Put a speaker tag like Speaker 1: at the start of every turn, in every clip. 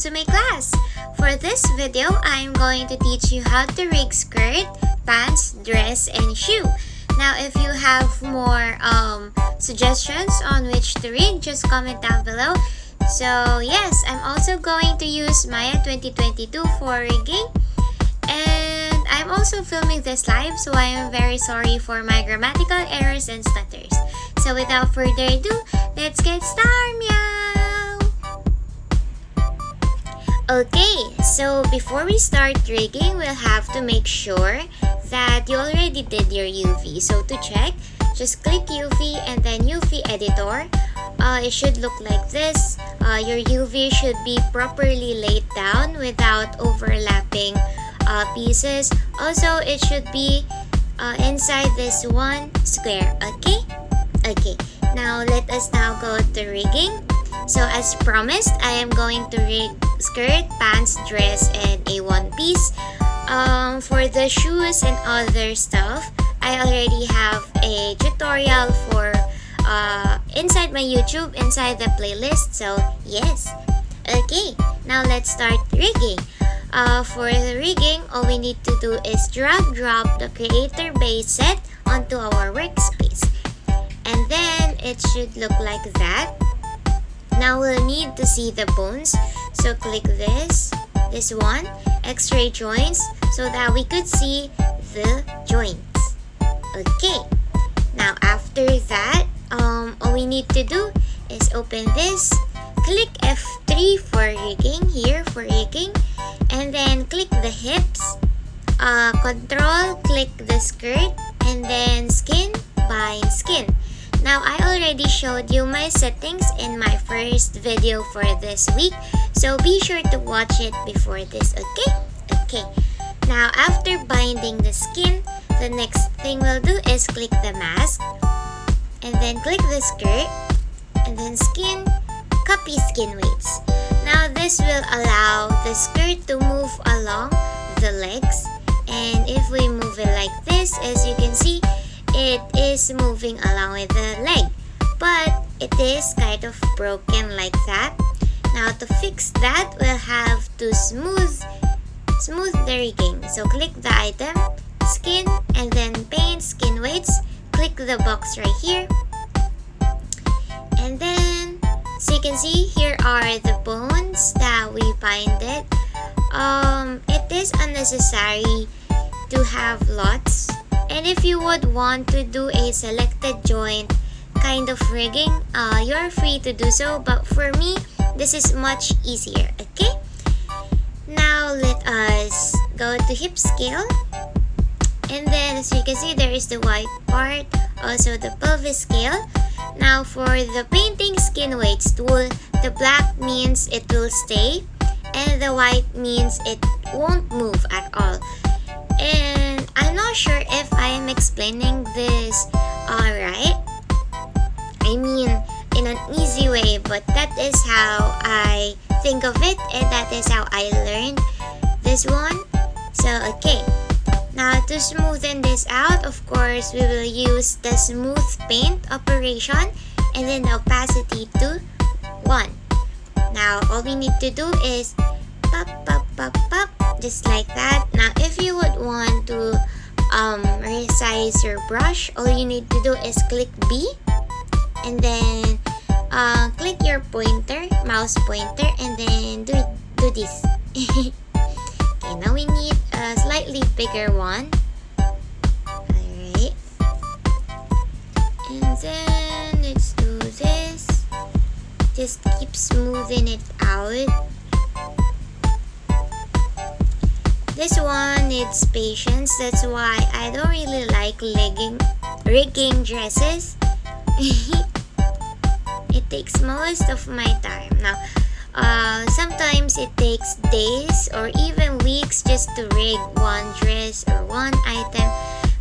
Speaker 1: to my class! For this video, I am going to teach you how to rig skirt, pants, dress, and shoe. Now, if you have more suggestions on which to rig, just comment down below. So yes, I'm also going to use Maya 2022 for rigging. And I'm also filming this live, so I am very sorry for my grammatical errors and stutters. So without further ado, let's get started, meow! Okay, so before we start rigging, we'll have to make sure that you already did your UV. So to check, just click UV and then UV editor. It should look like this. Your UV should be properly laid down without overlapping pieces. Also, it should be inside this one square. Okay, now let us now go to rigging. So as promised, I am going to rig skirt, pants, dress, and a one piece. For the shoes and other stuff, I already have a tutorial for inside my YouTube, inside the playlist. So yes. Okay, now let's start rigging. For the rigging, all we need to do is drag-drop the creator base set onto our workspace. And then it should look like that. Now we'll need to see the bones. So click this one, X-ray joints, so that we could see the joints. Okay, now after that, all we need to do is open this, click F3 for rigging, here for rigging, and then click the hips, control, click the skirt, and then skin, bind skin. Now, I already showed you my settings in my first video for this week, so be sure to watch it before this, okay? Now, after binding the skin, the next thing we'll do is click the mask, and then click the skirt, and then skin, copy skin weights. Now, this will allow the skirt to move along the legs, and if we move it like this, as you can see, it is moving along with the leg, but it is kind of broken like that. Now to fix that, we'll have to smooth the rigging. So click the item, skin, and then paint skin weights. Click the box right here, and then so you can see here are the bones that we binded. It is unnecessary to have lots. And if you would want to do a selected joint kind of rigging, you're free to do so. But for me, this is much easier, okay? Now, let us go to hip scale. And then, as you can see, there is the white part, also the pelvis scale. Now, for the painting skin weights tool, the black means it will stay, and the white means it won't move at all. And I'm not sure if I am explaining this alright. I mean, in an easy way, but that is how I think of it, and that is how I learned this one. So, okay. Now, to smoothen this out, of course, we will use the smooth paint operation and then the opacity to 1. Now, all we need to do is pop, pop, pop, pop, just like that. Now, if you would want to resize your brush, all you need to do is click B and then click your pointer, mouse pointer, and then do this. Okay, now we need a slightly bigger one. Alright, and then let's do this. Just keep smoothing it out. This one needs patience. That's why I don't really like rigging dresses. It takes most of my time. Now, sometimes it takes days or even weeks just to rig one dress or one item,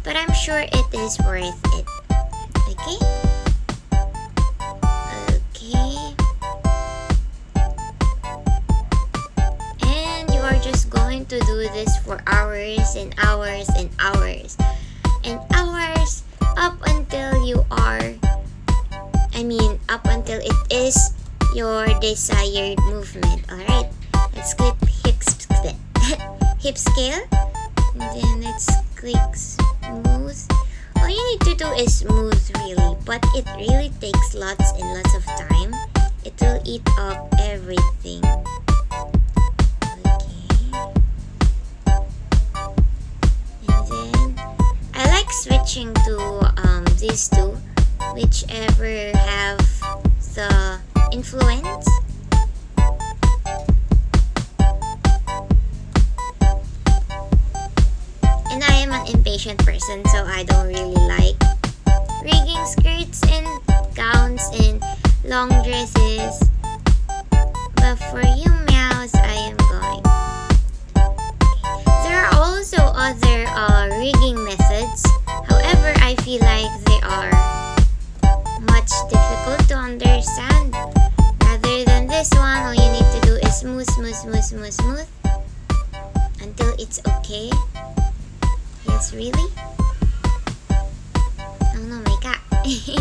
Speaker 1: but I'm sure it is worth it. Okay? Just going to do this for hours and hours and hours and hours up until you are, up until it is your desired movement. Alright, Let's click hip scale, and then let's click smooth. All you need to do is smooth really, but it really takes lots and lots of time. It will eat up everything. Okay. And then I like switching to these two, whichever have the influence. And I am an impatient person, so I don't really like rigging skirts and gowns and long dresses. But for you meows, I am going. There are also other rigging methods. However, I feel like they are much difficult to understand. Rather than this one, all you need to do is smooth until it's okay. Yes, really? Oh no, my cat. Okay.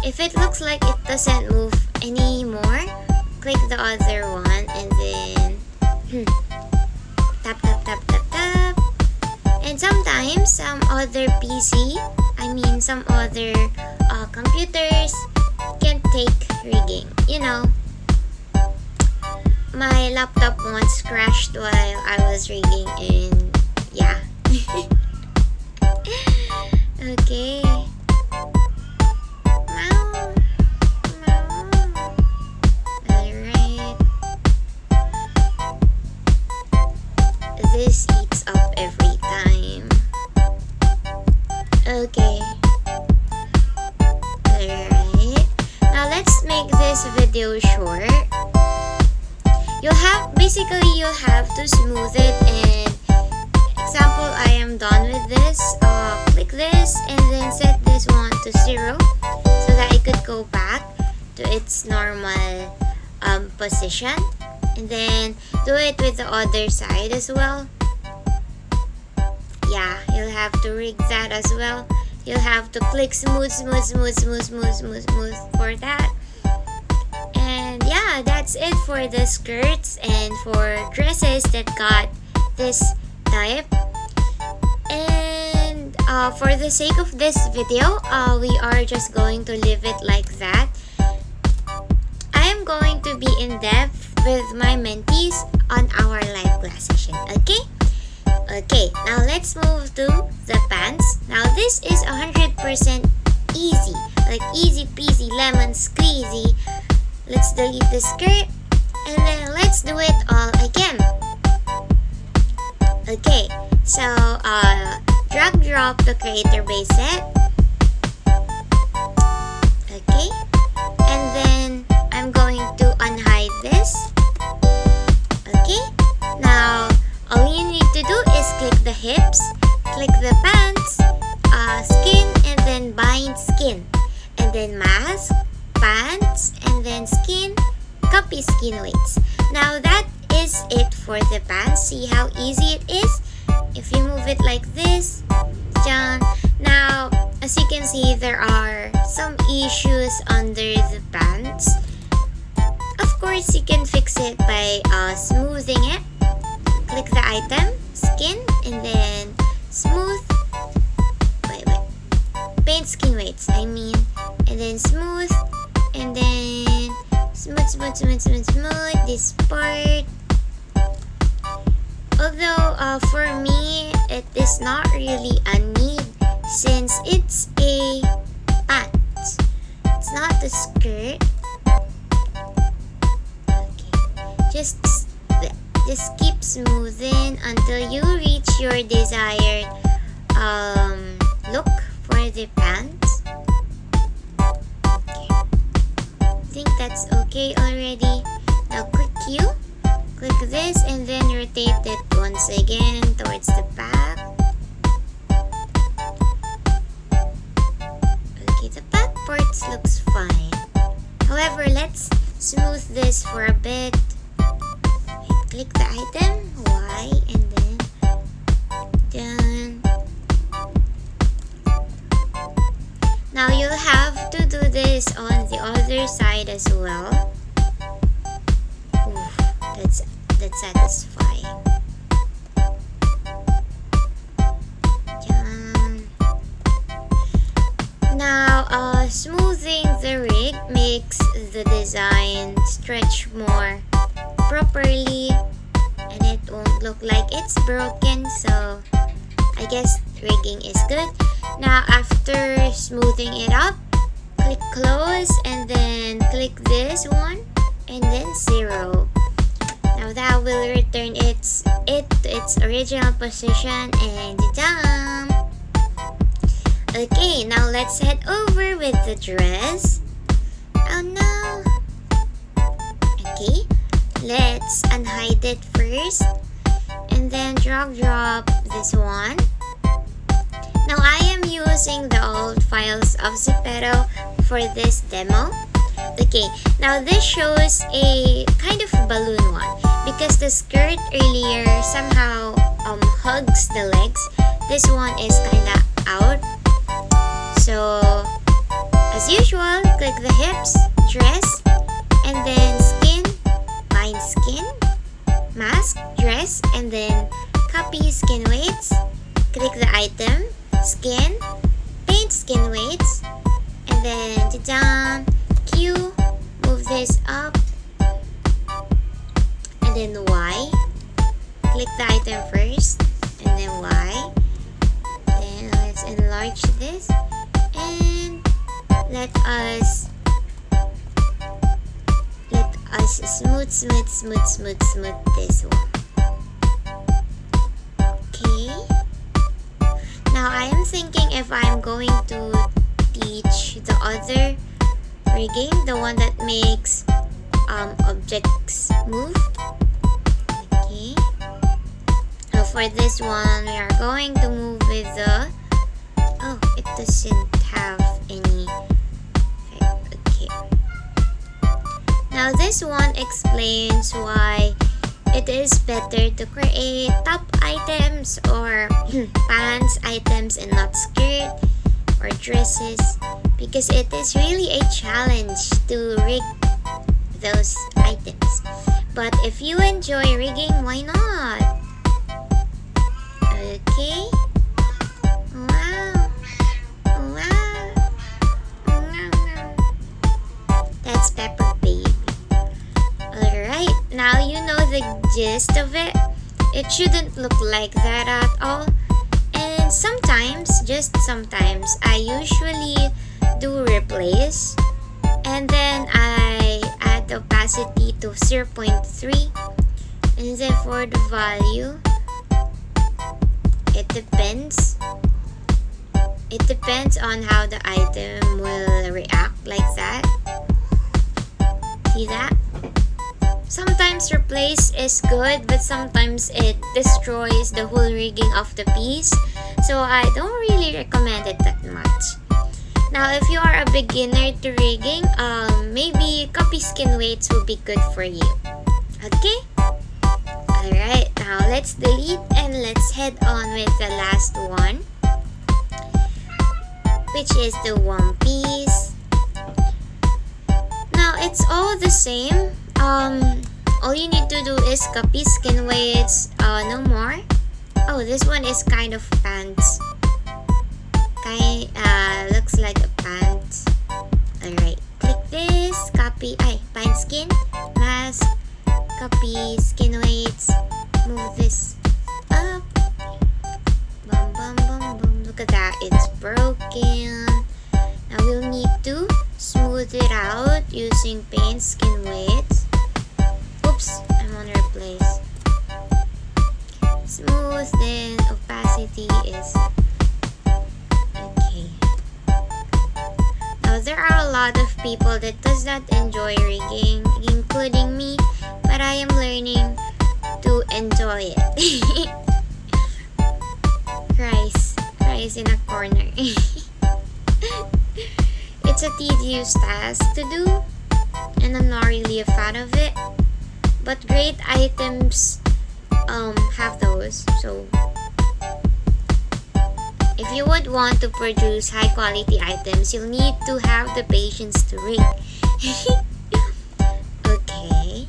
Speaker 1: If it looks like it doesn't move anymore, click the other one and then tap. And sometimes some other some other computers can take rigging. You know, my laptop once crashed while I was rigging, and yeah. Okay. Alright. This eats up every time. Okay. Alright. Now let's make this video short. You'll have to smooth it, and example, I am done with this. Click this and then set this one to 0 so that I could go back to its normal position, and then do it with the other side as well. Yeah, you'll have to rig that as well. You'll have to click smooth for that. And yeah, that's it for the skirts and for dresses that got this type. And for the sake of this video, we are just going to leave it like that. I am going to be in depth with my mentees on our live class session, okay? Okay, now let's move to the pants. Now this is 100% easy, like easy peasy lemon squeezy. Let's delete the skirt and then let's do it all again. Okay, so drag drop the creator base set. Okay, and then I'm going to unhide this. Okay, now all you need to do is click the hips, click the pants, skin, and then bind skin, and then mask, pants, and then skin, copy skin weights. Now that is it for the pants. See how easy it is? If you move it like this, done. Now, as you can see, there are some issues under the pants. Of course, you can fix it by smoothing it. Click the item, skin, and then smooth. Paint skin weights, and then smooth, and then smooth this part. Although for me, it is not really a need since it's a pants. It's not a skirt. Okay, just keep smoothing until you reach your desired look for the pants. Okay. I think that's okay already. Now click Q, click this, and then rotate it once again towards the back. Okay, the back parts looks fine. However, let's smooth this for a bit. Click the item, Y, and then done. Now you'll have to do this on the other side as well. That's satisfying. Now, smoothing the rig makes the design stretch more properly and it won't look like it's broken, so I guess rigging is good. Now, after smoothing it up, click close and then click this one and then 0. Now that will return it to its original position and done. Okay, now let's head over with the dress. Oh no. Okay, let's unhide it first and then drag drop this one. Now I am using the old files of ZEPETO for this demo. Okay, now this shows a kind of balloon one because the skirt earlier somehow hugs the legs. This one is kinda out. So as usual, click the hips, dress, and then skin, find skin, mask, dress, and then copy skin weights. Click the item, skin, paint skin weights, and then down, Q, move this up, and then Y. Click the item first, and then Y. Then let's enlarge this, and let us smooth this one. Okay. Now I am thinking if I'm going to teach the other rigging, the one that makes objects move. Okay. Now for this one, we are going to move with the it doesn't have any effect. Okay. Now this one explains why it is better to create top items or pants items and not skirt or dresses, because it is really a challenge to rig those items. But if you enjoy rigging, why not? Okay. Wow. That's Pepper Baby. Alright, now you know the gist of it. It shouldn't look like that at all. And sometimes, just sometimes, I usually do replace. And then I add opacity to 0.3. And then for the value, it depends. It depends on how the item will react, like that. See that? Sometimes replace is good, but sometimes it destroys the whole rigging of the piece. So I don't really recommend it that much. Now if you are a beginner to rigging, maybe copy skin weights will be good for you. Okay? Alright, now let's delete and let's head on with the last one, which is the one piece. Now it's all the same. All you need to do is copy skin weights, no more. Oh, this one is kind of pants. Looks like a pants. Alright, click this, copy, find skin, mask, copy skin weights, move this up. Boom, boom, boom, boom. Look at that, it's broken. Now we'll need to smooth it out using paint skin weights. Oops, I'm on replace. Smooth, then opacity is okay. Now there are a lot of people that does not enjoy rigging, including me, but I am learning to enjoy it. Cries in a corner. It's a tedious task to do, and I'm not really a fan of it. But great items have those. So if you would want to produce high quality items, you'll need to have the patience to rig. Okay.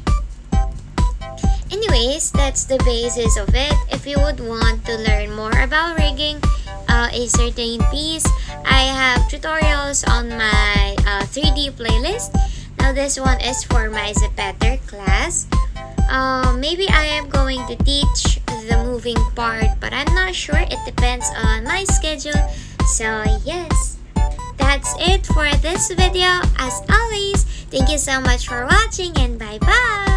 Speaker 1: anyways, that's the basis of it. If you would want to learn more about rigging a certain piece, I have tutorials on my 3D playlist. Now this one is for my ZEPETOR class. Maybe I am going to teach the moving part, but I'm not sure. It depends on my schedule. So yes, that's it for this video. As always, thank you so much for watching and bye bye!